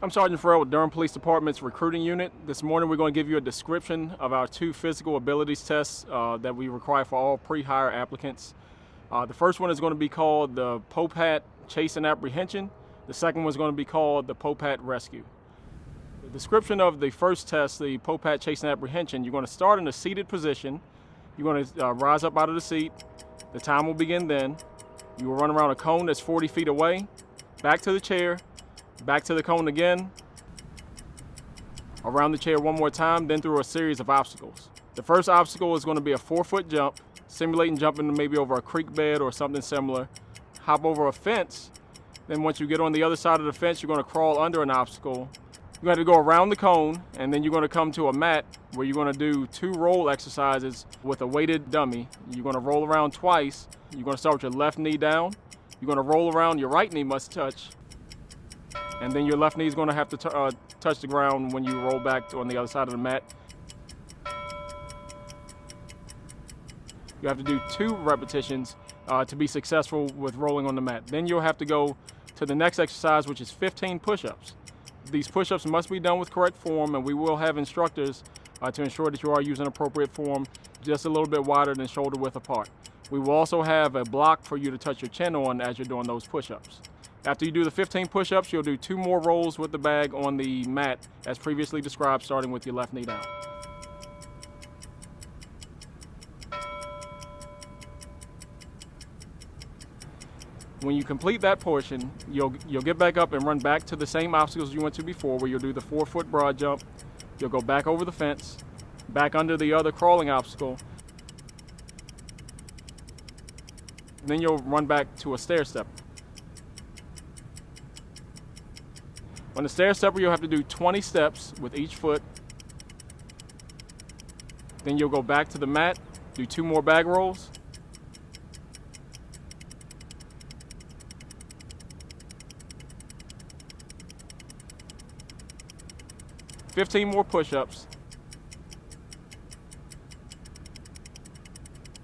I'm Sergeant Farrell with Durham Police Department's recruiting unit. This morning we're going to give you a description of our 2 physical abilities tests that we require for all pre-hire applicants. The first one is going to be called the POPAT Chase and Apprehension. The second one is going to be called the POPAT Rescue. The description of the first test, the POPAT Chase and Apprehension, you're going to start in a seated position. You're going to rise up out of the seat. The time will begin then. You will run around a cone that's 40 feet away, back to the chair, back to the cone again, around the chair one more time, then through a series of obstacles. The first obstacle is going to be a 4-foot jump, simulating jumping maybe over a creek bed or something similar. Hop over a fence. Then once you get on the other side of the fence, you're going to crawl under an obstacle. You're going to go around the cone, and then you're going to come to a mat where you're going to do 2 roll exercises with a weighted dummy. You're going to roll around twice. You're going to start with your left knee down. You're going to roll around, your right knee must touch. And then your left knee is going to have to touch the ground when you roll back on the other side of the mat. You have to do 2 repetitions to be successful with rolling on the mat. Then you'll have to go to the next exercise, which is 15 push-ups. These push-ups must be done with correct form, and we will have instructors to ensure that you are using appropriate form, just a little bit wider than shoulder width apart. We will also have a block for you to touch your chin on as you're doing those push-ups. After you do the 15 push-ups, you'll do 2 more rolls with the bag on the mat as previously described, starting with your left knee down. When you complete that portion, you'll get back up and run back to the same obstacles you went to before, where you'll do the 4-foot broad jump. You'll go back over the fence, back under the other crawling obstacle. Then you'll run back to a stair step. On the stair stepper, you'll have to do 20 steps with each foot. Then you'll go back to the mat, do 2 more bag rolls. "15 more push-ups,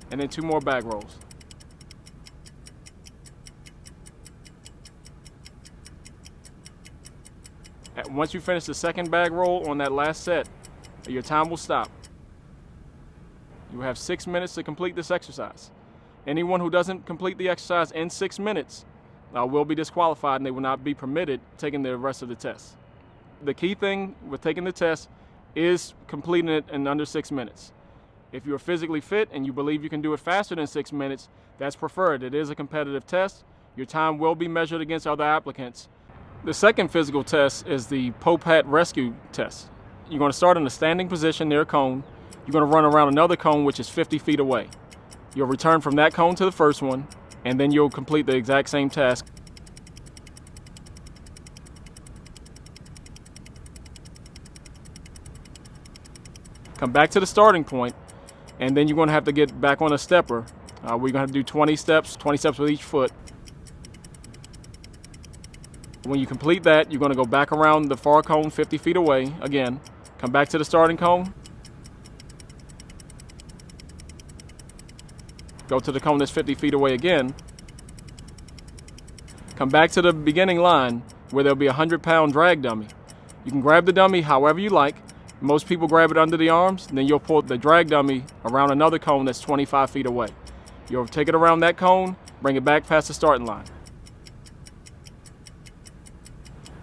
and then 2 more bag rolls. Once you finish the second bag roll on that last set, your time will stop. You have 6 minutes to complete this exercise. Anyone who doesn't complete the exercise in 6 minutes will be disqualified, and they will not be permitted taking the rest of the test. The key thing with taking the test is completing it in under 6 minutes. If you're physically fit and you believe you can do it faster than 6 minutes, that's preferred. It is a competitive test. Your time will be measured against other applicants. The second physical test is the POPAT Rescue test. You're going to start in a standing position near a cone. You're going to run around another cone which is 50 feet away. You'll return from that cone to the first one, and then you'll complete the exact same task. Come back to the starting point, and then you're going to have to get back on a stepper. We're going to have to do 20 steps with each foot. When you complete that, you're going to go back around the far cone 50 feet away again. Come back to the starting cone. Go to the cone that's 50 feet away again. Come back to the beginning line where there'll be a 100-pound drag dummy. You can grab the dummy however you like. Most people grab it under the arms, and then you'll pull the drag dummy around another cone that's 25 feet away. You'll take it around that cone, bring it back past the starting line.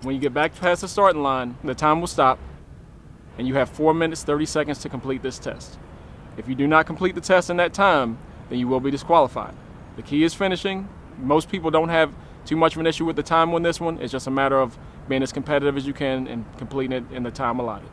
When you get back past the starting line, the time will stop, and you have 4 minutes, 30 seconds to complete this test. If you do not complete the test in that time, then you will be disqualified. The key is finishing. Most people don't have too much of an issue with the time on this one. It's just a matter of being as competitive as you can and completing it in the time allotted.